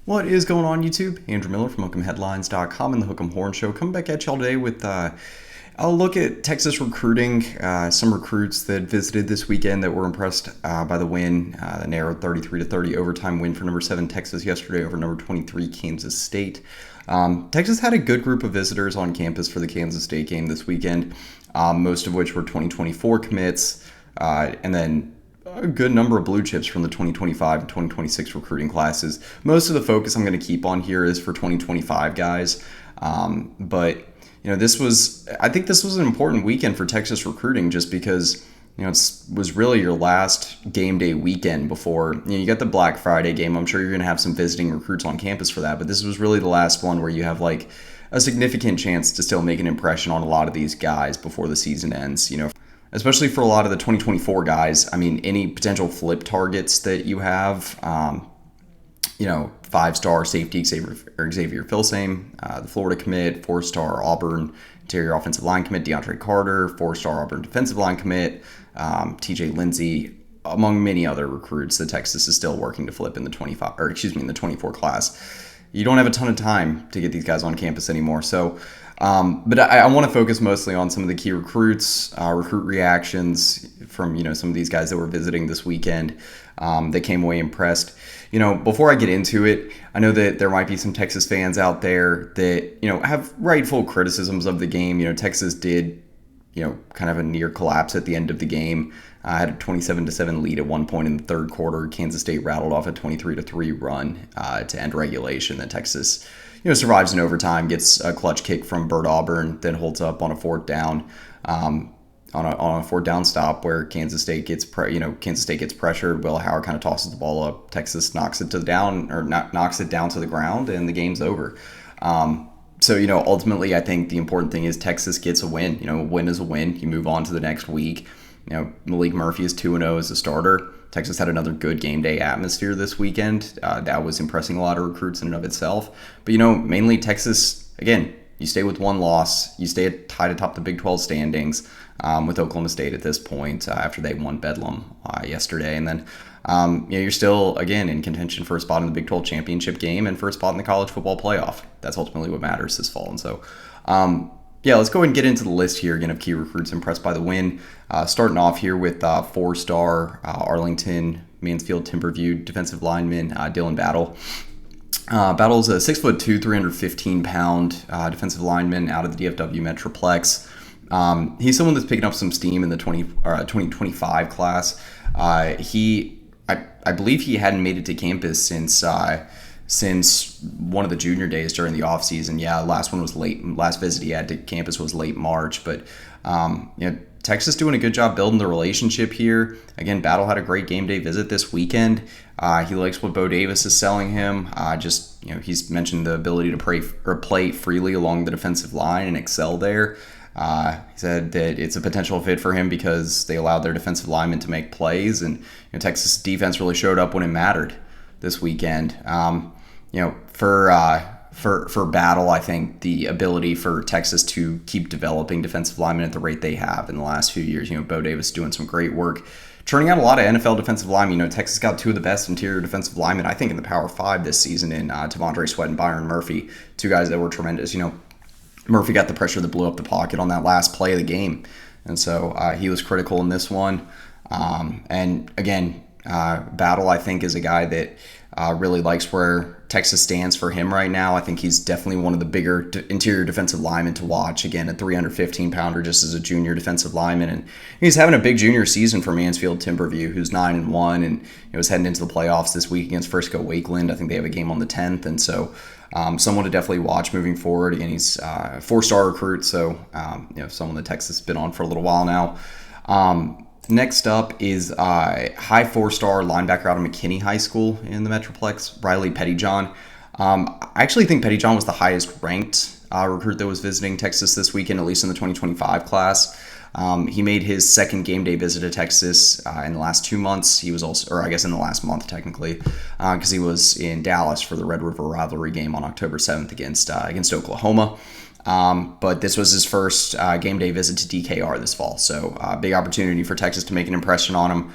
What is going on, YouTube? Andrew Miller from Hook'emHeadlines.com and the Hook'em Horn Show coming back at y'all today with a look at Texas recruiting. Some recruits that visited this weekend that were impressed by the win, the narrow 33-30 overtime win for number 7 Texas yesterday over number 23 Kansas State. Texas had a good group of visitors on campus for the Kansas State game this weekend, most of which were 2024 commits, and then a good number of blue chips from the 2025 and 2026 recruiting classes. Most of the focus I'm going to keep on here is for 2025 guys. But I think this was an important weekend for Texas recruiting just because, it was really your last game day weekend before, you got the Black Friday game. I'm sure you're going to have some visiting recruits on campus for that, but this was really the last one where you have like a significant chance to still make an impression on a lot of these guys before the season ends, especially for a lot of the 2024 guys. I mean, any potential flip targets that you have, 5-star safety Xavier Filsame, the Florida commit, 4-star Auburn interior offensive line commit DeAndre Carter, 4-star Auburn defensive line commit, TJ Lindsey, among many other recruits that Texas is still working to flip in the 24 class. You don't have a ton of time to get these guys on campus anymore. So, but I want to focus mostly on some of the key recruits, recruit reactions from, some of these guys that were visiting this weekend that came away impressed. Before I get into it, I know that there might be some Texas fans out there that, have rightful criticisms of the game. Texas did, kind of a near collapse at the end of the game. Had a 27-7 lead at one point in the third quarter. Kansas State rattled off a 23-3 run to end regulation. Then Texas, survives in overtime, gets a clutch kick from Bert Auburn, then holds up on a fourth down, on a fourth down stop where Kansas State gets pressured. Will Howard kind of tosses the ball up. Texas knocks it down to the ground, and the game's over. So, ultimately, I think the important thing is Texas gets a win. A win is a win. You move on to the next week. Malik Murphy is 2-0 as a starter. Texas had another good game day atmosphere this weekend. That was impressing a lot of recruits in and of itself. But, mainly Texas, again, you stay with one loss. You stay tied atop the Big 12 standings with Oklahoma State at this point after they won Bedlam yesterday. And then, you're still, again, in contention for a spot in the Big 12 championship game and for a spot in the college football playoff. That's ultimately what matters this fall. And so, let's go ahead and get into the list here again of key recruits impressed by the win. Starting off here with 4-star Arlington Mansfield Timberview defensive lineman Dylan Battle. Battle's a 6'2", 315-pound defensive lineman out of the DFW Metroplex. He's someone that's picking up some steam in the 2025 class. I believe he hadn't made it to campus since one of the junior days during the offseason. Yeah, last one was late. Last visit he had to campus was late March. But Texas doing a good job building the relationship here. Again, Battle had a great game day visit this weekend. He likes what Bo Davis is selling him. He's mentioned the ability to play freely along the defensive line and excel there. He said that it's a potential fit for him because they allowed their defensive linemen to make plays, and Texas defense really showed up when it mattered this weekend. For Battle, I think the ability for Texas to keep developing defensive linemen at the rate they have in the last few years. Bo Davis doing some great work, churning out a lot of NFL defensive linemen. Texas got two of the best interior defensive linemen, I think, in the Power 5 this season in T'Vondre Sweat and Byron Murphy, two guys that were tremendous. Murphy got the pressure that blew up the pocket on that last play of the game. And so he was critical in this one. And again, Battle, I think, is a guy that really likes where Texas stands for him right now. I think he's definitely one of the bigger interior defensive linemen to watch. Again, a 315-pounder just as a junior defensive lineman. And he's having a big junior season for Mansfield Timberview, who's 9-1 and was heading into the playoffs this week against Frisco Wakeland. I think they have a game on the 10th. And so someone to definitely watch moving forward. Again, he's a 4-star recruit, so someone that Texas has been on for a little while now. Next up is high 4-star linebacker out of McKinney High School in the Metroplex, Riley Pettyjohn. I actually think Pettyjohn was the highest ranked recruit that was visiting Texas this weekend, at least in the 2025 class. He made his second game day visit to Texas in the last 2 months. He was also, or I guess in the last month technically, because he was in Dallas for the Red River rivalry game on October 7th against Oklahoma. But this was his first game day visit to DKR this fall. So big opportunity for Texas to make an impression on him.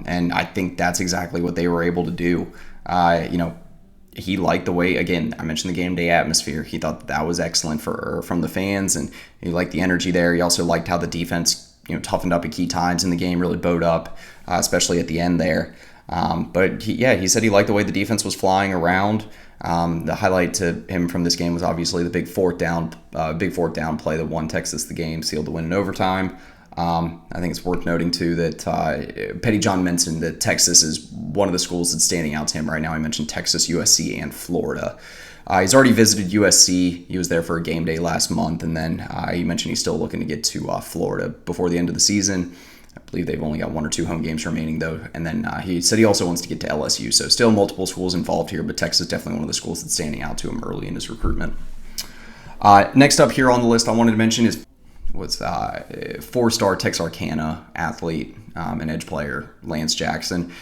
And I think that's exactly what they were able to do. he liked the way, again, I mentioned the game day atmosphere. He thought that was excellent from the fans, and he liked the energy there. He also liked how the defense, toughened up at key times in the game, really bowed up, especially at the end there. But he said he liked the way the defense was flying around. The highlight to him from this game was obviously the big fourth down play that won Texas the game, sealed the win in overtime. I think it's worth noting too that Petty John mentioned that Texas is one of the schools that's standing out to him right now. I mentioned Texas, USC, and Florida. He's already visited USC. He was there for a game day last month, and then he mentioned he's still looking to get to Florida before the end of the season. I believe they've only got 1 or 2 home games remaining, though. And then he said he also wants to get to LSU. So still multiple schools involved here, but Texas is definitely one of the schools that's standing out to him early in his recruitment. Next up here on the list I wanted to mention was 4-star Texarkana athlete and edge player Lance Jackson.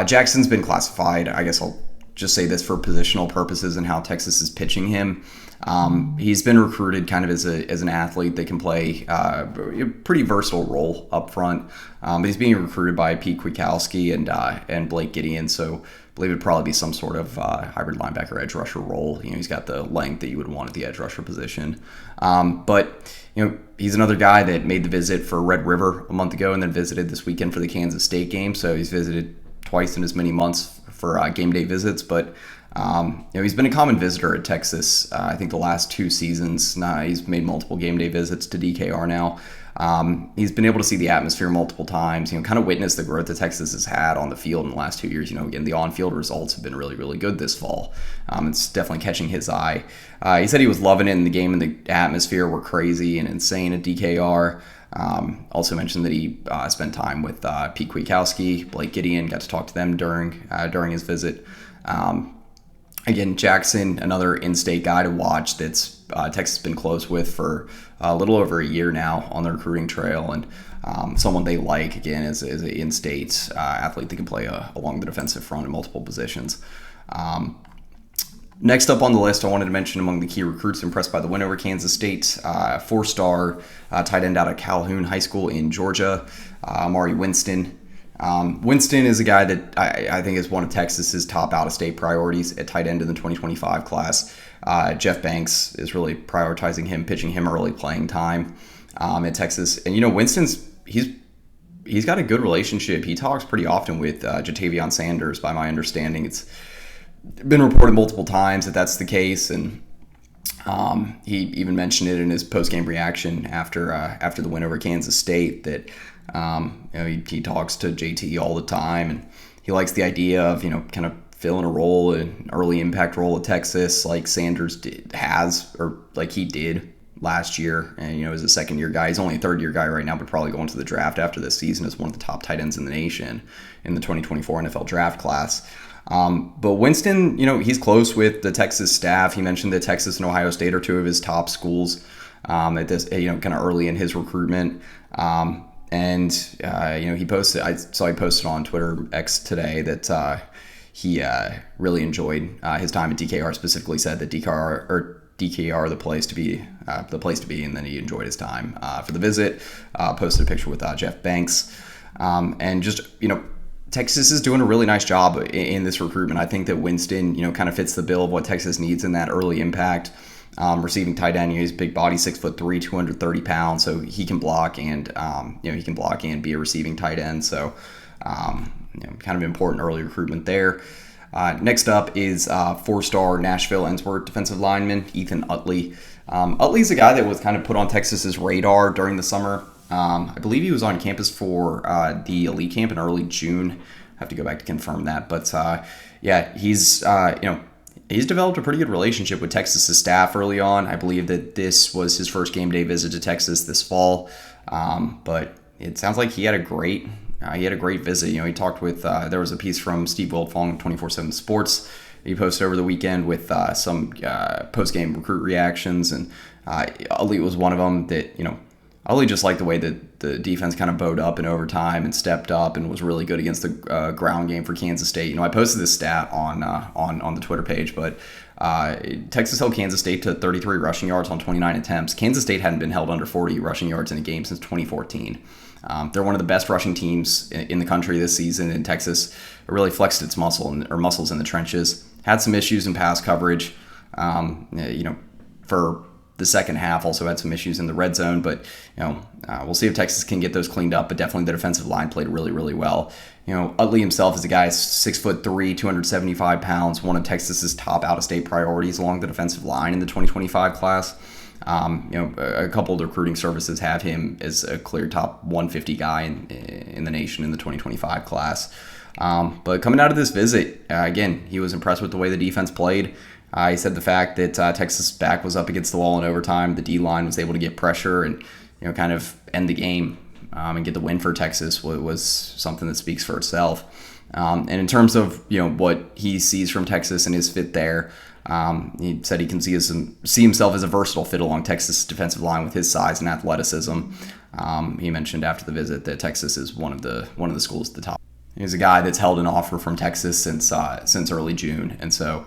Jackson's been classified, I guess I'll just say this, for positional purposes and how Texas is pitching him. He's been recruited kind of as an athlete that can play a pretty versatile role up front, but he's being recruited by Pete Kwiatkowski and Blake Gideon, so I believe it'd probably be some sort of hybrid linebacker edge rusher role. He's got the length that you would want at the edge rusher position, but he's another guy that made the visit for Red River a month ago and then visited this weekend for the Kansas State game. So he's visited twice in as many months for game day visits, but he's been a common visitor at Texas. I think the last 2 seasons, he's made multiple game day visits to DKR now. He's been able to see the atmosphere multiple times, kind of witness the growth that Texas has had on the field in the last 2 years. Again, the on-field results have been really, really good this fall. It's definitely catching his eye. He said he was loving it in the game, and the atmosphere were crazy and insane at DKR. Also mentioned that he spent time with Pete Kwiatkowski, Blake Gideon, got to talk to them during his visit. Again, Jackson, another in-state guy to watch that's Texas has been close with for a little over a year now on the recruiting trail, and someone they like, again, is an in-state athlete that can play along the defensive front in multiple positions. Next up on the list, I wanted to mention among the key recruits impressed by the win over Kansas State, 4-star tight end out of Calhoun High School in Georgia, Amari Winston. Winston is a guy that I think is one of Texas's top out-of-state priorities at tight end in the 2025 class. Jeff Banks is really prioritizing him, pitching him early playing time at Texas. And, Winston's he's got a good relationship. He talks pretty often with Jatavion Sanders, by my understanding. It's been reported multiple times that that's the case, and he even mentioned it in his post-game reaction after the win over Kansas State that he talks to JT all the time, and he likes the idea of kind of filling a role, an early impact role at Texas, like Sanders he did last year, and as a second-year guy. He's only a third-year guy right now, but probably going to the draft after this season as one of the top tight ends in the nation in the 2024 NFL draft class. But Winston, he's close with the Texas staff. He mentioned that Texas and Ohio State are 2 of his top schools at this, kind of early in his recruitment. He posted. I saw he posted on Twitter X today that he really enjoyed his time at DKR. Specifically, said that DKR the place to be, and then he enjoyed his time for the visit. Posted a picture with Jeff Banks, and just Texas is doing a really nice job in this recruitment. I think that Winston, kind of fits the bill of what Texas needs in that early impact. Receiving tight end, he's big body, 6'3", 230 pounds, so he can block and he can block and be a receiving tight end. So kind of important early recruitment there. Next up is 4-star Nashville Ensworth defensive lineman Ethan Utley. Utley's a guy that was kind of put on Texas's radar during the summer. I believe he was on campus for the elite camp in early June. I have to go back to confirm that, but he's developed a pretty good relationship with Texas's staff early on. I believe that this was his first game day visit to Texas this fall, but it sounds like he had a great visit. He talked with there was a piece from Steve Wiltfong of 24/7 Sports he posted over the weekend with some post-game recruit reactions, and Utley was one of them that Utley just liked the way that the defense kind of bowed up in overtime and stepped up and was really good against the ground game for Kansas State. I posted this stat on the Twitter page, but Texas held Kansas State to 33 rushing yards on 29 attempts. Kansas State hadn't been held under 40 rushing yards in a game since 2014. They're one of the best rushing teams in the country this season, and Texas really flexed its muscles in the trenches. had some issues in pass coverage. For the second half, also had some issues in the red zone, but we'll see if Texas can get those cleaned up. But definitely the defensive line played really, really well. Utley himself is a guy 6'3", 275 pounds, one of Texas's top out-of-state priorities along the defensive line in the 2025 class. A couple of the recruiting services have him as a clear top 150 guy in the nation in the 2025 class. But coming out of this visit, again, he was impressed with the way the defense played. He said the fact that Texas' back was up against the wall in overtime, the D-line was able to get pressure and kind of end the game and get the win for Texas was something that speaks for itself. And in terms of what he sees from Texas and his fit there, he said he can see himself as a versatile fit along Texas' defensive line with his size and athleticism. He mentioned after the visit that Texas is one of the schools at the top. He's a guy that's held an offer from Texas since early June, and so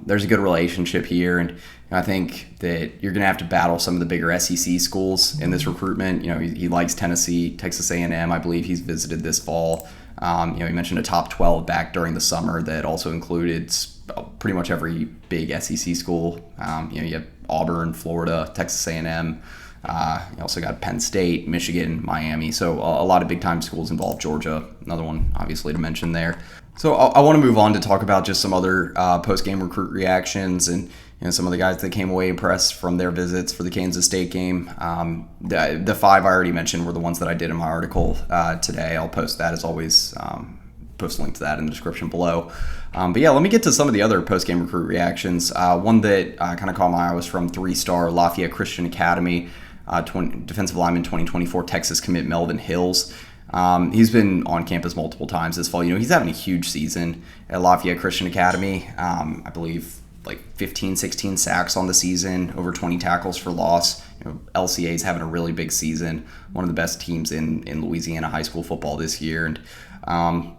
there's a good relationship here. And I think that you're going to have to battle some of the bigger SEC schools in this recruitment. He likes Tennessee, Texas A&M. I believe he's visited this fall. He mentioned a top 12 back during the summer that also included pretty much every big SEC school. You have Auburn, Florida, Texas A&M. You also got Penn State, Michigan, Miami. So a lot of big-time schools involved. Georgia, another one, obviously, to mention there. So I want to move on to talk about just some other post-game recruit reactions and some of the guys that came away impressed from their visits for the Kansas State game. The five I already mentioned were the ones that I did in my article today. I'll post that as always. Post a link to that in the description below. But yeah, let me get to some of the other post-game recruit reactions. One that kind of caught my eye was from 3-star Lafayette Christian Academy, defensive lineman 2024 Texas commit Melvin Hills. He's been on campus multiple times this fall. He's having a huge season at Lafayette Christian Academy. I believe like 15, 16 sacks on the season, over 20 tackles for loss. LCA's having a really big season, one of the best teams in Louisiana high school football this year. And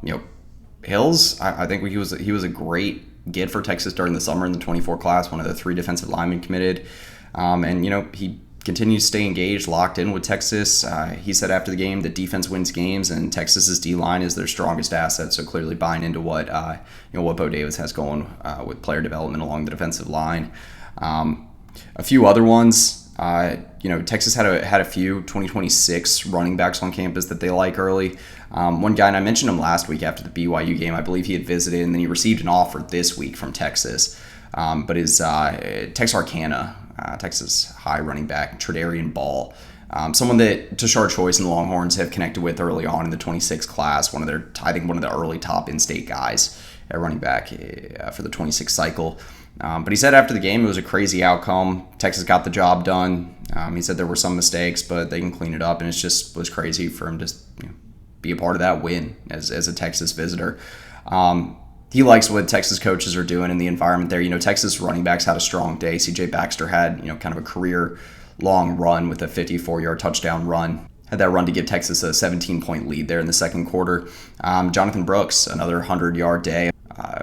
Hills, I think he was a great get for Texas during the summer in the 24 class, one of the 3 defensive linemen committed. And he continues to stay engaged, locked in with Texas. He said after the game that defense wins games, and Texas's D-line is their strongest asset. So clearly buying into what Bo Davis has going with player development along the defensive line. A few other ones. Texas had a few 2026 running backs on campus that they like early. One guy, and I mentioned him last week after the BYU game. I believe he had visited, and then he received an offer this week from Texas. But his Texarkana, Texas high running back, Tredarian Ball, someone that Tashard Choice and the Longhorns have connected with early on in the 26 class. One of the early top in-state guys at running back for the 26 cycle. But he said after the game it was a crazy outcome. Texas got the job done. He said there were some mistakes, but they can clean it up, and it just was crazy for him to be a part of that win as a Texas visitor. He likes what Texas coaches are doing in the environment there. Texas running backs had a strong day. C.J. Baxter had, kind of a career-long run with a 54-yard touchdown run. Had that run to give Texas a 17-point lead there in the second quarter. Jonathan Brooks, another 100-yard day.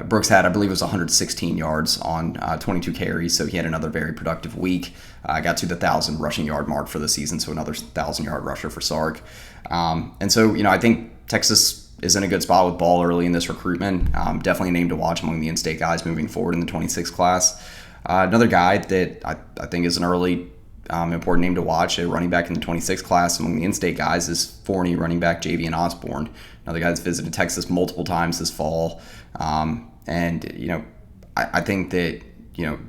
Brooks had, I believe it was 116 yards on 22 carries, so he had another very productive week. Got to the 1,000 rushing yard mark for the season, so another 1,000-yard rusher for Sark. And so, I think Texas is in a good spot with Ball early in this recruitment. Definitely a name to watch among the in-state guys moving forward in the 26 class. Another guy that I think is an early important name to watch, a running back in the 26 class among the in-state guys, is Forney running back Javian Osborne. Another guy that's visited Texas multiple times this fall. And I think that,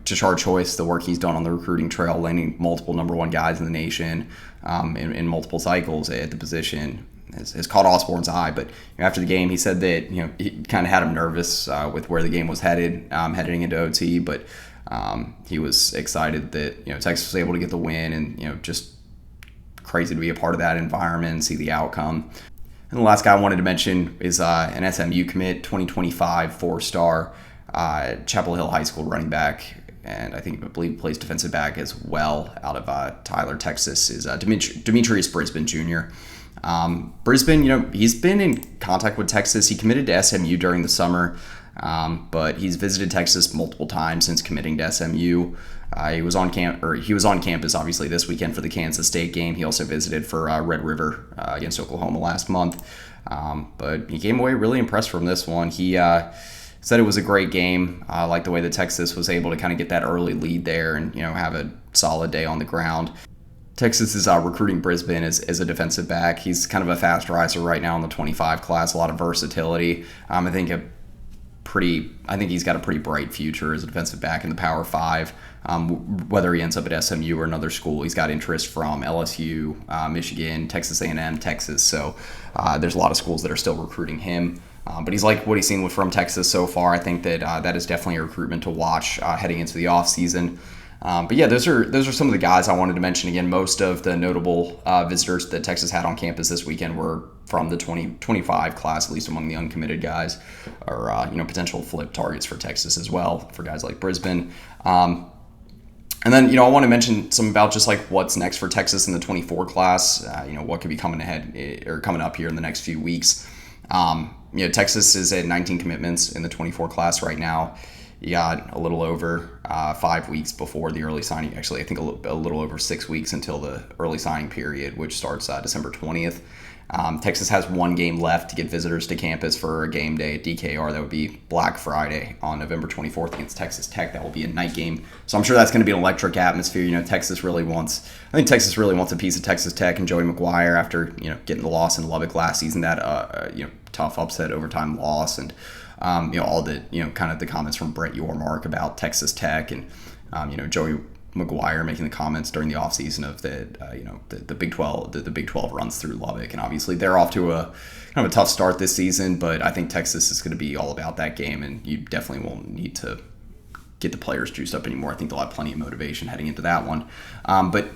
Tashard Choice, the work he's done on the recruiting trail, landing multiple number 1 guys in the nation in multiple cycles at the position, has caught Osborne's eye. But after the game, he said that he kind of had him nervous with where the game was heading into OT, but he was excited that Texas was able to get the win, and just crazy to be a part of that environment and see the outcome. And the last guy I wanted to mention is an SMU commit, 2025 4-star Chapel Hill High School running back, and I believe plays defensive back as well out of Tyler, Texas, is Demetrius Brisbane Jr. Brisbane, he's been in contact with Texas. He committed to SMU during the summer, but he's visited Texas multiple times since committing to SMU. He was on campus obviously this weekend for the Kansas State game. He also visited for Red River against Oklahoma last month. But he came away really impressed from this one. He said it was a great game. I like the way that Texas was able to kind of get that early lead there and, have a solid day on the ground. Texas is recruiting Brisbane as a defensive back. He's kind of a fast riser right now in the 25 class, a lot of versatility. I think he's got a pretty bright future as a defensive back in the Power 5. Whether he ends up at SMU or another school, he's got interest from LSU, Michigan, Texas A&M, Texas. So there's a lot of schools that are still recruiting him. But he's like what he's seen from Texas so far. I think that that is definitely a recruitment to watch heading into the offseason. But yeah, those are some of the guys I wanted to mention. Again, most of the notable visitors that Texas had on campus this weekend were from the 2025 class, at least among the uncommitted guys, or potential flip targets for Texas as well for guys like Brisbane. And then I want to mention some about just like what's next for Texas in the 24 class. What could be coming up here in the next few weeks. Texas is at 19 commitments in the 24 class right now. You got a little over 5 weeks before the early signing. Actually, I think a little over 6 weeks until the early signing period, which starts December 20th. Texas has one game left to get visitors to campus for a game day at DKR. That would be Black Friday on November 24th against Texas Tech. That will be a night game. So I'm sure that's going to be an electric atmosphere. I think Texas really wants a piece of Texas Tech and Joey McGuire after, getting the loss in Lubbock last season, that, tough upset overtime loss. And, all the, kind of the comments from Brett Yormark about Texas Tech and, Joey McGuire making the comments during the offseason of the Big 12, the Big 12 runs through Lubbock. And obviously they're off to a kind of a tough start this season, but I think Texas is going to be all about that game, and you definitely won't need to get the players juiced up anymore. I think they'll have plenty of motivation heading into that one. But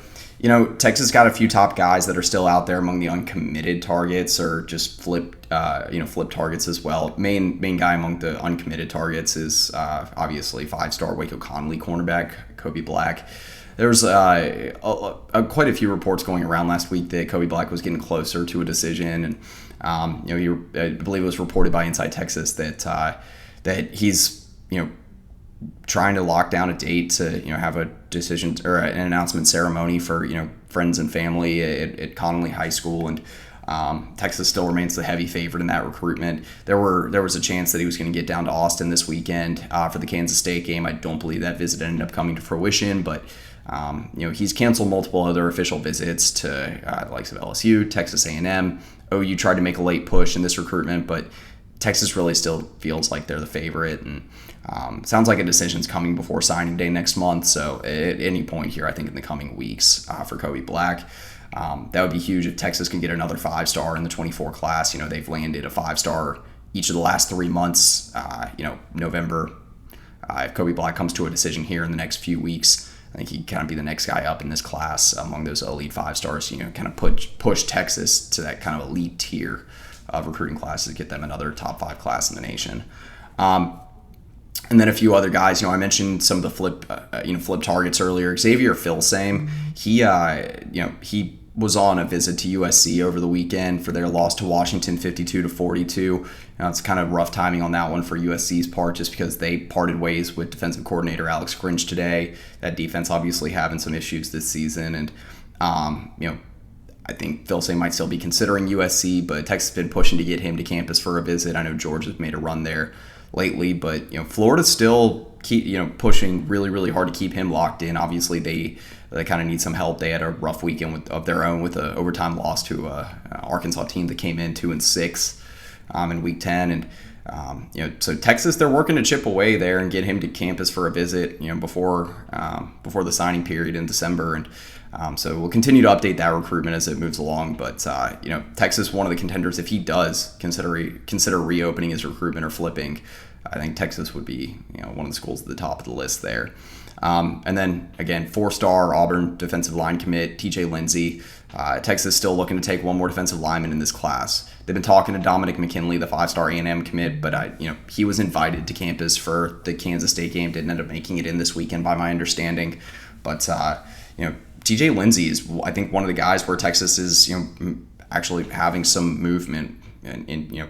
Texas got a few top guys that are still out there among the uncommitted targets, or just flip targets as well. Main guy among the uncommitted targets is obviously 5-star Waco Connolly cornerback Kobe Black. There was quite a few reports going around last week that Kobe Black was getting closer to a decision, and I believe it was reported by Inside Texas that he's trying to lock down a date to have a decision or an announcement ceremony for friends and family at Connolly High School, and Texas still remains the heavy favorite in that recruitment. There was a chance that he was going to get down to Austin this weekend for the Kansas State game. I don't believe that visit ended up coming to fruition, but he's canceled multiple other official visits to the likes of LSU, Texas A&M. OU tried to make a late push in this recruitment, but Texas really still feels like they're the favorite, and sounds like a decision's coming before signing day next month. So at any point here, I think in the coming weeks for Kobe Black, that would be huge if Texas can get another 5-star in the 24 class. They've landed a 5-star each of the last 3 months. November, if Kobe Black comes to a decision here in the next few weeks, I think he'd kind of be the next guy up in this class among those elite 5-stars, kind of push Texas to that kind of elite tier of recruiting classes, get them another top 5 class in the nation. And then a few other guys, I mentioned some of the flip targets earlier. Xavier Filsame, he was on a visit to USC over the weekend for their loss to Washington 52-42. It's kind of rough timing on that one for USC's part, just because they parted ways with defensive coordinator Alex Grinch today. That defense obviously having some issues this season, and I think Filsame might still be considering USC, but Texas has been pushing to get him to campus for a visit. I know Georgia's made a run there lately, but Florida's still pushing really, really hard to keep him locked in. Obviously, they kind of need some help. They had a rough weekend of their own with an overtime loss to an Arkansas team that came in 2-6 in Week 10, and so Texas, they're working to chip away there and get him to campus for a visit, before the signing period in December, and so we'll continue to update that recruitment as it moves along. But Texas, one of the contenders, if he does consider reopening his recruitment or flipping, I think Texas would be one of the schools at the top of the list there. And then again, 4-star Auburn defensive line commit TJ Lindsey. Texas still looking to take one more defensive lineman in this class. They've been talking to Dominic McKinley, the 5-star A&M commit, but he was invited to campus for the Kansas State game. Didn't end up making it in this weekend, by my understanding. But TJ Lindsey is, I think, one of the guys where Texas is actually having some movement in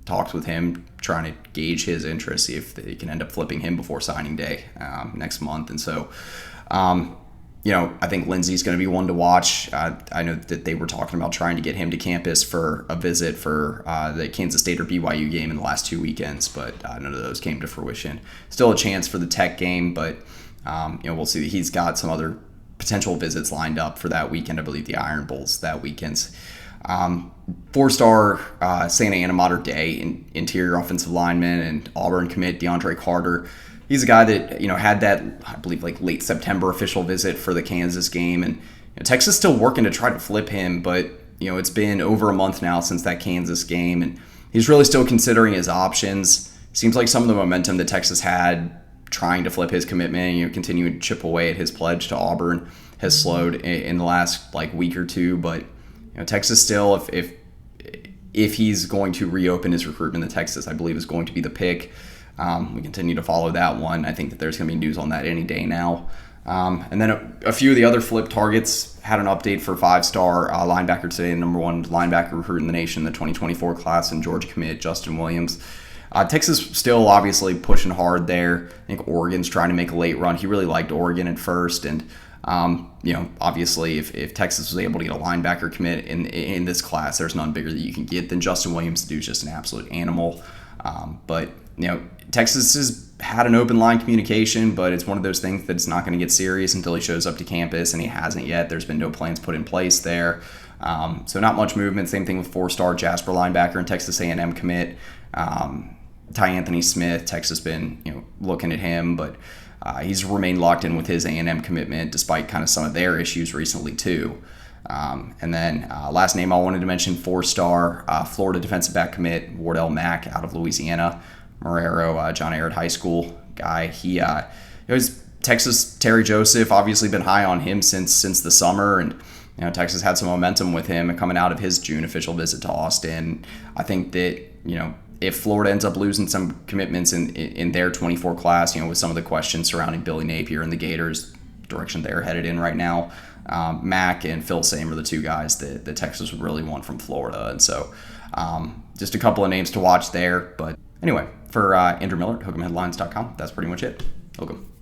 talks with him, trying to gauge his interest, see if they can end up flipping him before signing day next month. And so I think Lindsey's going to be one to watch. I know that they were talking about trying to get him to campus for a visit for the Kansas State or BYU game in the last 2 weekends, but none of those came to fruition. Still a chance for the Tech game, but we'll see. He's got some other potential visits lined up for that weekend. I believe the Iron Bowl's that weekend. Four-star Santa Ana Mater Dei interior offensive lineman and Auburn commit DeAndre Carter. He's a guy that had that, I believe, like late September official visit for the Kansas game, and Texas is still working to try to flip him, but it's been over a month now since that Kansas game, and he's really still considering his options. Seems like some of the momentum that Texas had trying to flip his commitment, continuing to chip away at his pledge to Auburn, has slowed in the last week or two. But Texas still, if he's going to reopen his recruitment to Texas, I believe is going to be the pick. We continue to follow that one. I think that there's going to be news on that any day now. And then a few of the other flip targets had an update for five-star linebacker today, the number one linebacker recruit in the nation, the 2024 class, and Georgia commit Justin Williams. Texas still obviously pushing hard there. I think Oregon's trying to make a late run. He really liked Oregon at first, and obviously if Texas was able to get a linebacker commit in this class, there's none bigger that you can get than Justin Williams. The dude's just an absolute animal. But Texas has had an open line communication, but it's one of those things that's not going to get serious until he shows up to campus, and he hasn't yet. There's been no plans put in place there. So not much movement. Same thing with four-star Jasper linebacker and Texas A&M commit. Ty Anthony Smith, Texas been looking at him, but he's remained locked in with his A&M commitment despite kind of some of their issues recently too. And then last name I wanted to mention, four-star Florida defensive back commit Wardell Mack out of Louisiana, Marrero, John Ehret High School guy. He was Texas. Terry Joseph obviously been high on him since the summer, and Texas had some momentum with him coming out of his June official visit to Austin. I think that if Florida ends up losing some commitments in their 24 class, with some of the questions surrounding Billy Napier and the Gators, direction they're headed in right now, Mack and Phil Same are the two guys that Texas would really want from Florida. And so just a couple of names to watch there. But anyway, for Andrew Miller at Hook'emHeadlines.com, that's pretty much it. Hook 'em.